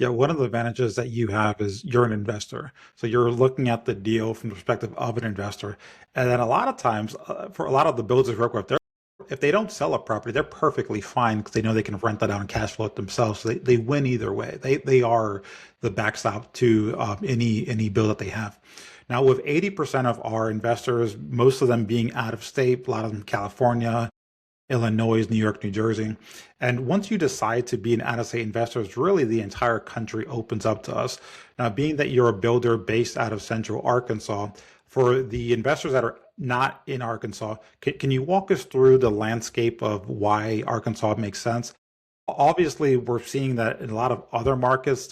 Yeah, one of the advantages that you have is you're an investor. So you're looking at the deal from the perspective of an investor. And then a lot of times, for a lot of the builders we work with, if they don't sell a property, they're perfectly fine because they know they can rent that out and cash flow it themselves. So they win either way. They are the backstop to any bill that they have. Now, with 80% of our investors, most of them being out of state, a lot of them California, Illinois, New York, New Jersey. And once you decide to be an out of state investor, it's really the entire country opens up to us. Now, being that you're a builder based out of Central Arkansas, for the investors that are not in Arkansas, can you walk us through the landscape of why Arkansas makes sense? Obviously, we're seeing that in a lot of other markets,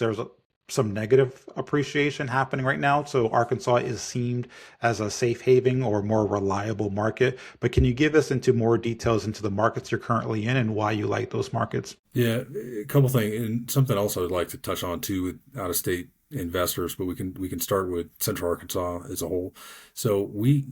some negative appreciation happening right now. So Arkansas is seen as a safe haven or more reliable market. But can you give us into more details into the markets you're currently in and why you like those markets? Yeah, a couple things, and something else I would like to touch on too with out of state investors, but we can start with Central Arkansas as a whole.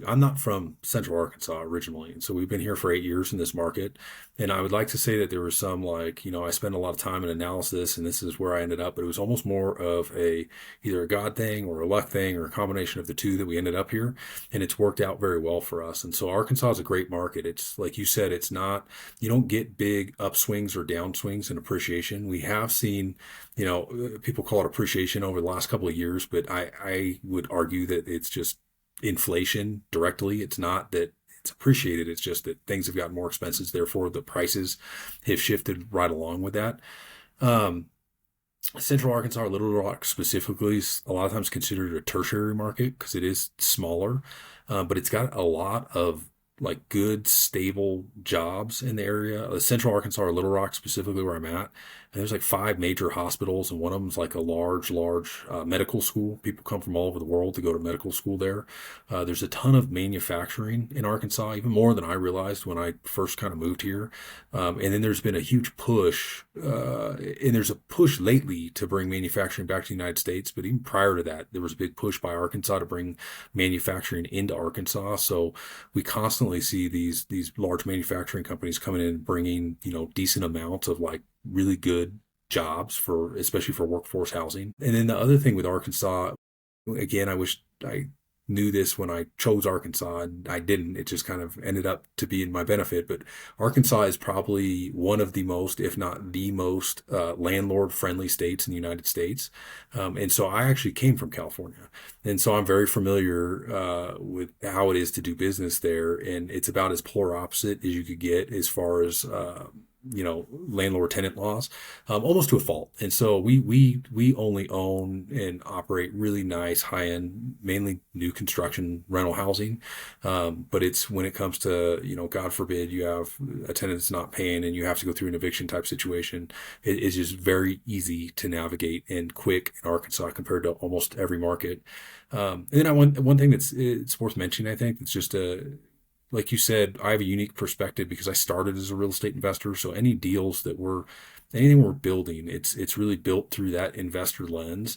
I'm not from Central Arkansas originally, and so we've been here for 8 years in this market. And I would like to say that there was some like, I spent a lot of time in analysis and this is where I ended up, but it was almost more of a either a God thing or a luck thing or a combination of the two that we ended up here. And it's worked out very well for us. And so Arkansas is a great market. It's like you said, it's not, you don't get big upswings or downswings in appreciation. We have seen, people call it appreciation over the last couple of years, but I would argue that it's just inflation directly. It's not that it's appreciated. It's just that things have gotten more expensive. Therefore, the prices have shifted right along with that. Um, Central Arkansas, or Little Rock specifically, is a lot of times considered a tertiary market because it is smaller, but it's got a lot of like good, stable jobs in the area. Central Arkansas, or Little Rock specifically, where I'm at, and there's like five major hospitals, and one of them's like a large medical school. People come from all over the world to go to medical school there. There's a ton of manufacturing in Arkansas, even more than I realized when I first kind of moved here. And then there's been a huge push, and there's a push lately to bring manufacturing back to the United States. But even prior to that, there was a big push by Arkansas to bring manufacturing into Arkansas. So we constantly see these large manufacturing companies coming in and bringing decent amounts of like really good jobs for especially for workforce housing. And then the other thing with Arkansas, again, I wish I knew this when I chose Arkansas, and I didn't. It just kind of ended up to be in my benefit. But Arkansas is probably one of the most, if not the most, landlord-friendly states in the United States. And so I actually came from California, and so I'm very familiar with how it is to do business there. And it's about as polar opposite as you could get as far as landlord tenant laws, almost to a fault. And so we only own and operate really nice high end, mainly new construction rental housing. But it's when it comes to, God forbid you have a tenant that's not paying and you have to go through an eviction type situation, it is just very easy to navigate and quick in Arkansas compared to almost every market. And then one thing it's worth mentioning, I think, it's just like you said, I have a unique perspective because I started as a real estate investor. So anything we're building, it's really built through that investor lens.